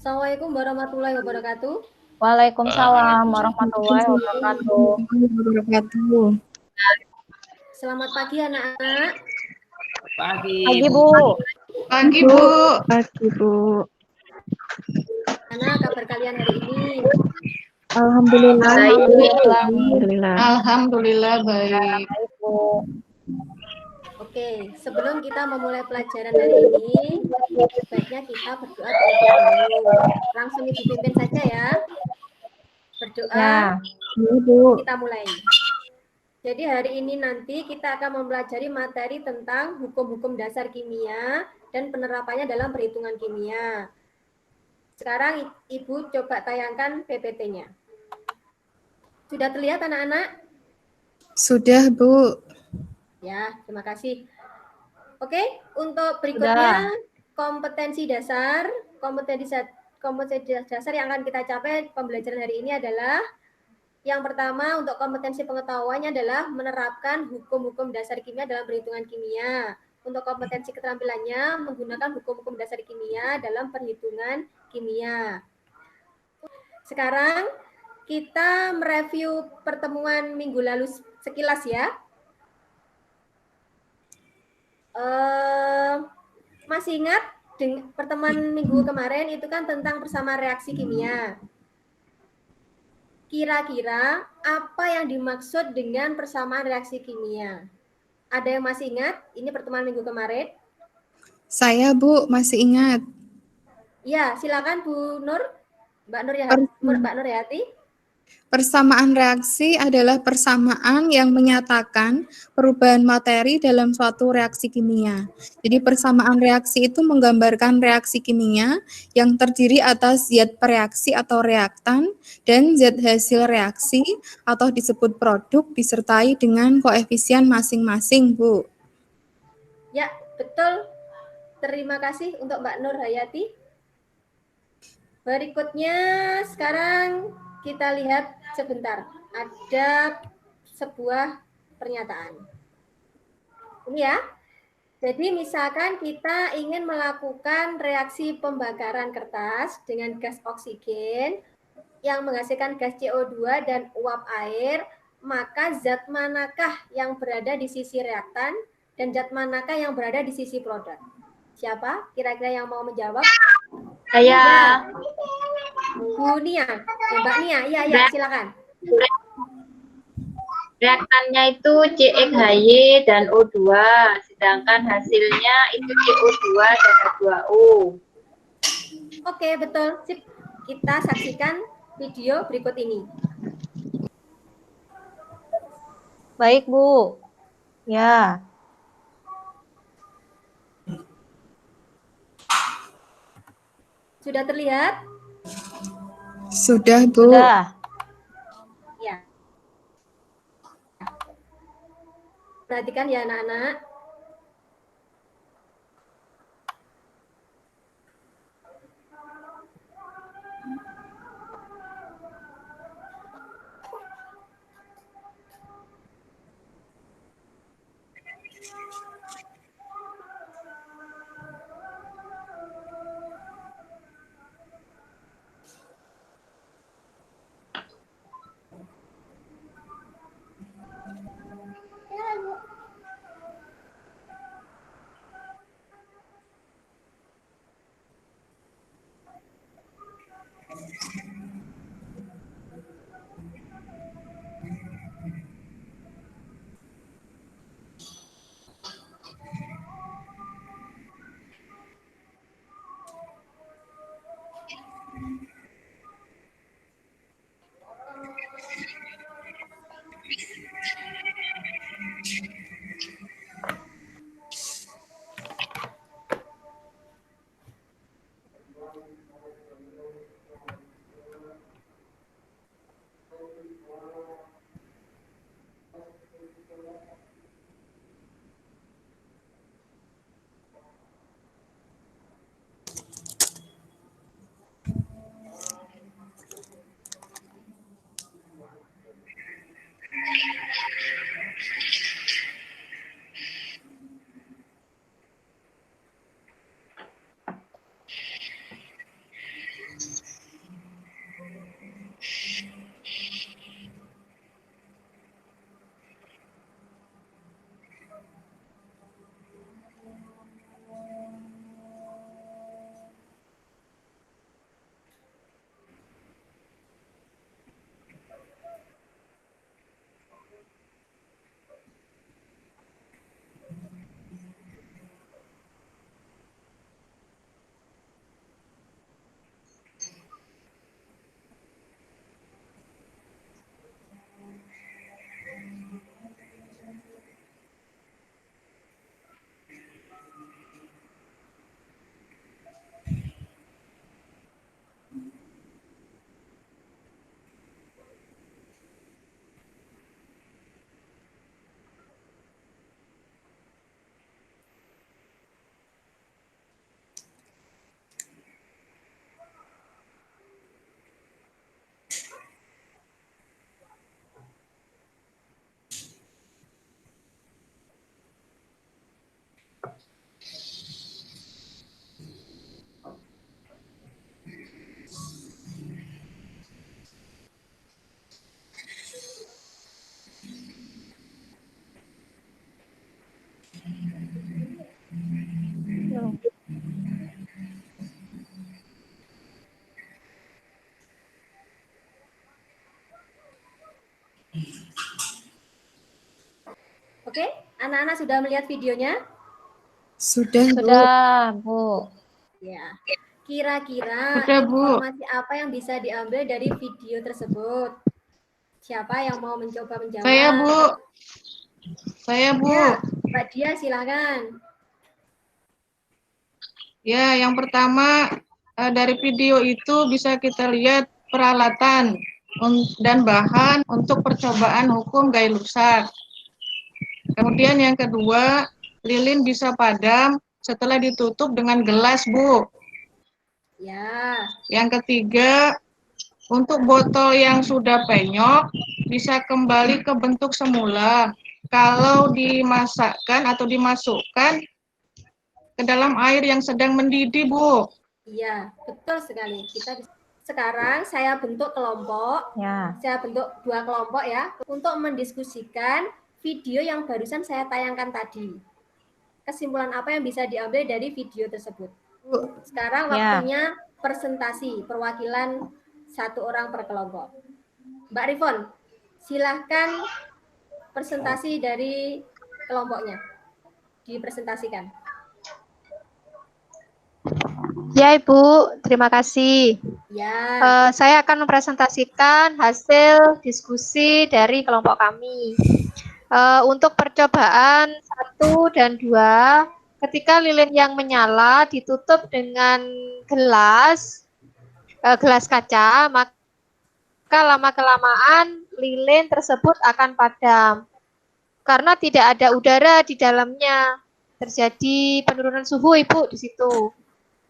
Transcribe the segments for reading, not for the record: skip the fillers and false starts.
Assalamualaikum warahmatullahi wabarakatuh. Waalaikumsalam warahmatullahi wabarakatuh. Selamat pagi anak-anak. Pagi, Bu. Pagi, Bu. Pagi, Bu. Mana kabar kalian hari ini? Alhamdulillah. Alhamdulillah. Alhamdulillah baik. Baik, Bu. Oke, sebelum kita memulai pelajaran hari ini, sebaiknya kita berdoa terlebih dahulu. Langsung Ibu pimpin saja ya. Berdoa, Ya. Bu. kita mulai. Jadi hari ini nanti kita akan mempelajari materi tentang hukum-hukum dasar kimia dan penerapannya dalam perhitungan kimia. Sekarang Ibu coba tayangkan PPT-nya. Sudah terlihat anak-anak? Sudah, Bu. Ya, terima kasih. Oke, untuk berikutnya kompetensi dasar yang akan kita capai pembelajaran hari ini adalah yang pertama untuk kompetensi pengetahuannya adalah menerapkan hukum-hukum dasar kimia dalam perhitungan kimia. Untuk kompetensi keterampilannya menggunakan hukum-hukum dasar kimia dalam perhitungan kimia. Sekarang kita mereview pertemuan minggu lalu sekilas ya. Masih ingat pertemuan minggu kemarin itu kan tentang persamaan reaksi kimia. Kira-kira apa yang dimaksud dengan persamaan reaksi kimia? Ada yang masih ingat? Ini pertemuan minggu kemarin. Saya, Bu, masih ingat. Ya, silakan Bu Nur. Mbak Nurhayati. Persamaan reaksi adalah persamaan yang menyatakan perubahan materi dalam suatu reaksi kimia. Jadi persamaan reaksi itu menggambarkan reaksi kimia yang terdiri atas zat pereaksi atau reaktan dan zat hasil reaksi atau disebut produk disertai dengan koefisien masing-masing, Bu. Ya, betul. Terima kasih untuk Mbak Nurhayati. Berikutnya sekarang kita lihat sebentar. Ada sebuah pernyataan. Ini ya. Jadi misalkan kita ingin melakukan reaksi pembakaran kertas dengan gas oksigen yang menghasilkan gas CO2 dan uap air, maka zat manakah yang berada di sisi reaktan dan zat manakah yang berada di sisi produk? Siapa kira-kira yang mau menjawab? Saya. Bu Nia, Mbak Nia, iya silakan. Reaktannya itu CXHY dan O2, sedangkan hasilnya itu CO2 dan H2O. Oke, betul. Sip. Kita saksikan video berikut ini. Baik, Bu. Ya. Sudah terlihat? Sudah, Bu. Sudah. Ya. Perhatikan ya anak-anak. Oke, anak-anak sudah melihat videonya? Sudah, Bu. Sudah, Bu. Ya. Kira-kira Sudah, Bu. informasi apa yang bisa diambil dari video tersebut? Siapa yang mau mencoba menjawab? Saya, Bu. Saya, Bu. Ya, Mbak Dia silakan. Ya, yang pertama dari video itu bisa kita lihat peralatan dan bahan untuk percobaan hukum Gay-Lussac. Kemudian yang kedua, lilin bisa padam setelah ditutup dengan gelas, Bu. Ya, Yang ketiga, untuk botol yang sudah penyok bisa kembali ke bentuk semula kalau dimasakkan atau dimasukkan ke dalam air yang sedang mendidih, Bu. iya, betul sekali. Sekarang saya bentuk kelompok. Ya. Saya bentuk 2 kelompok ya untuk mendiskusikan video yang barusan saya tayangkan tadi. Kesimpulan apa yang bisa diambil dari video tersebut? Sekarang waktunya presentasi perwakilan 1 orang per kelompok. Mbak Rifon, silahkan presentasi dari kelompoknya dipresentasikan. Ya Ibu, terima kasih. Ya. Saya akan mempresentasikan hasil diskusi dari kelompok kami. Untuk percobaan 1 dan 2, ketika lilin yang menyala ditutup dengan gelas kaca, maka lama-kelamaan lilin tersebut akan padam. Karena tidak ada udara di dalamnya, terjadi penurunan suhu Ibu di situ.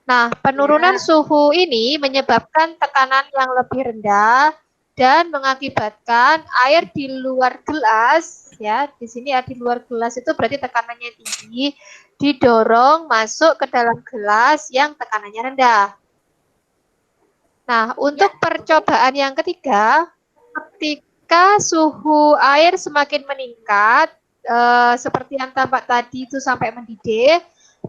Nah, penurunan suhu ini menyebabkan tekanan yang lebih rendah dan mengakibatkan air di luar gelas, ya, di sini di luar gelas itu berarti tekanannya tinggi, didorong masuk ke dalam gelas yang tekanannya rendah. Nah, untuk percobaan yang ketiga, ketika suhu air semakin meningkat, seperti yang tampak tadi itu sampai mendidih,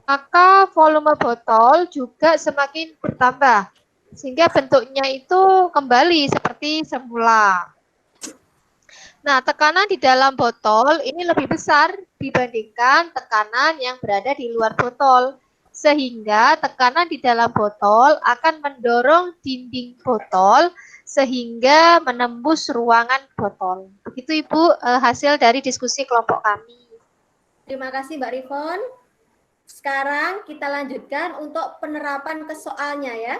maka volume botol juga semakin bertambah, sehingga bentuknya itu kembali seperti semula. Nah, tekanan di dalam botol ini lebih besar dibandingkan tekanan yang berada di luar botol, sehingga tekanan di dalam botol akan mendorong dinding botol sehingga menembus ruangan botol. Begitu Ibu hasil dari diskusi kelompok kami. Terima kasih Mbak Rifon. Sekarang kita lanjutkan untuk penerapan ke soalnya ya.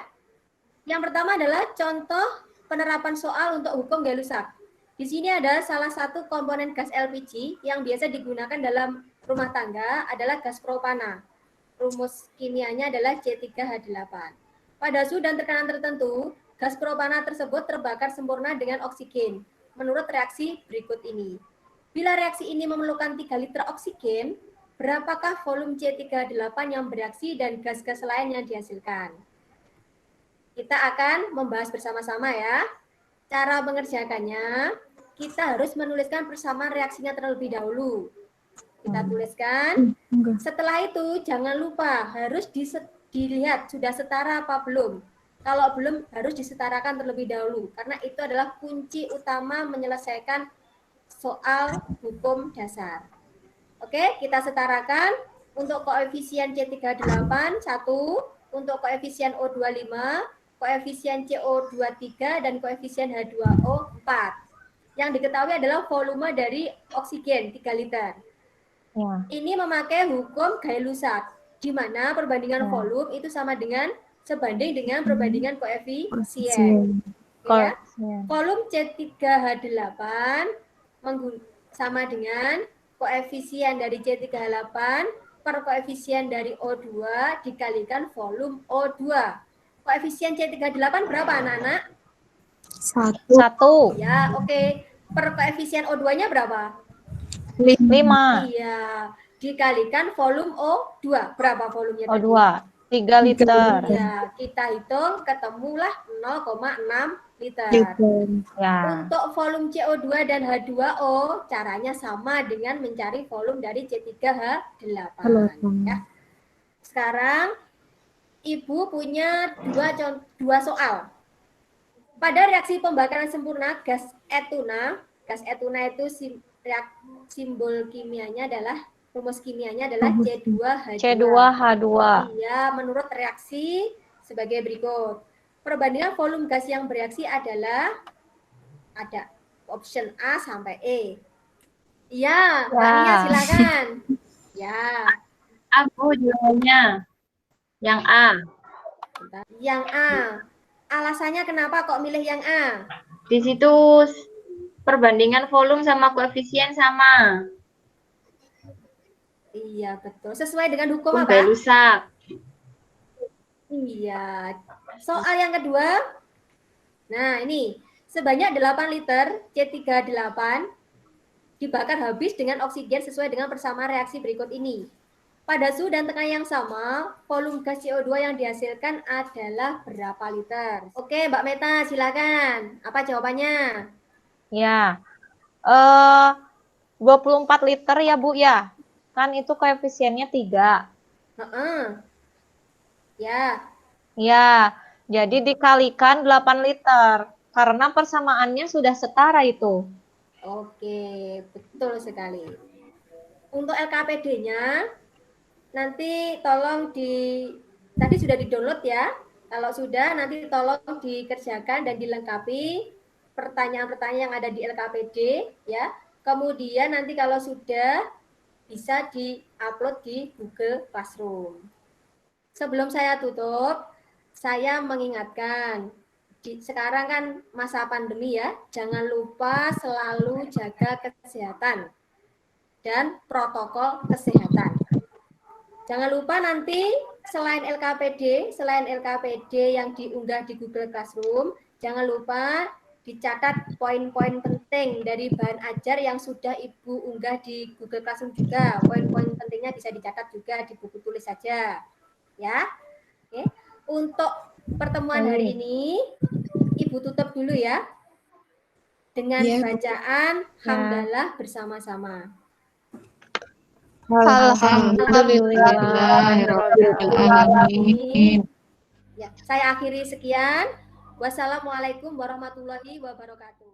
Yang pertama adalah contoh penerapan soal untuk hukum Gay-Lussac. Di sini ada salah satu komponen gas LPG yang biasa digunakan dalam rumah tangga adalah gas propana. Rumus kimianya adalah C3H8. Pada suhu dan tekanan tertentu, gas propana tersebut terbakar sempurna dengan oksigen menurut reaksi berikut ini. Bila reaksi ini memerlukan 3 liter oksigen, berapakah volume C3H8 yang bereaksi dan gas-gas lain yang dihasilkan? Kita akan membahas bersama-sama ya. Cara mengerjakannya, kita harus menuliskan persamaan reaksinya terlebih dahulu. Kita tuliskan. Setelah itu, jangan lupa harus dilihat sudah setara apa belum. Kalau belum, harus disetarakan terlebih dahulu. Karena itu adalah kunci utama menyelesaikan soal hukum dasar. Oke, kita setarakan untuk koefisien C3H8 1, untuk koefisien O2 5, koefisien CO2 3, dan koefisien H2O 4. Yang diketahui adalah volume dari oksigen 3 liter. Ya. Ini memakai hukum Gay-Lussac, di mana perbandingan volume itu sebanding dengan perbandingan koefisien. Ya. Volume C3H8 sama dengan koefisien dari C3H8 per koefisien dari O2 dikalikan volume O2. Koefisien C3H8 berapa anak-anak? 1. Ya, oke. Per koefisien O2-nya berapa? 5. Iya. Dikalikan volume O2. Berapa volumenya tadi? O2. 3 liter. Ya, kita hitung ketemulah 0,6 liter. Ya. Untuk volume CO2 dan H2O, caranya sama dengan mencari volume dari C3H8. Ya. Sekarang, Ibu punya dua soal. Pada reaksi pembakaran sempurna gas etuna itu simbol kimianya adalah, rumus kimianya adalah C2H2. C2H2. Iya, menurut reaksi sebagai berikut. Perbandingan volume gas yang bereaksi adalah ada option A sampai E. Iya, Mbak Ya. Nia silakan. Ya, Aku jawabannya. Yang A. yang A. Alasannya kenapa kok milih yang A? Di situ perbandingan volume sama koefisien sama. Iya, betul. Sesuai dengan hukum Hukum apa? Gay-Lussac. Iya. Soal yang kedua. Nah, ini sebanyak 8 liter C38 dibakar habis dengan oksigen sesuai dengan persamaan reaksi berikut ini. Pada suhu dan tekanan yang sama, volume gas CO2 yang dihasilkan adalah berapa liter? Oke, Mbak Meta, silakan. Apa jawabannya? Ya. 24 liter ya, Bu, ya. Kan itu koefisiennya 3. Heeh. Ya, Ya, jadi dikalikan 8 liter. Karena persamaannya sudah setara itu. oke, betul sekali. Untuk LKPD-nya, nanti tolong tadi sudah di-download ya. Kalau sudah, nanti tolong dikerjakan dan dilengkapi pertanyaan-pertanyaan yang ada di LKPD ya. Kemudian nanti kalau sudah bisa di-upload di Google Classroom. Sebelum saya tutup, saya mengingatkan, sekarang kan masa pandemi ya, jangan lupa selalu jaga kesehatan dan protokol kesehatan. Jangan lupa nanti selain LKPD yang diunggah di Google Classroom, jangan lupa dicatat poin-poin penting dari bahan ajar yang sudah Ibu unggah di Google Classroom juga. Poin-poin pentingnya bisa dicatat juga di buku tulis saja. Ya. Oke. Untuk pertemuan hari ini, Ibu tutup dulu ya. Dengan Iya, Bu. bacaan hamdalah bersama-sama. Alhamdulillahirrahmanirrahim. Ya, saya akhiri sekian. Wassalamualaikum warahmatullahi wabarakatuh.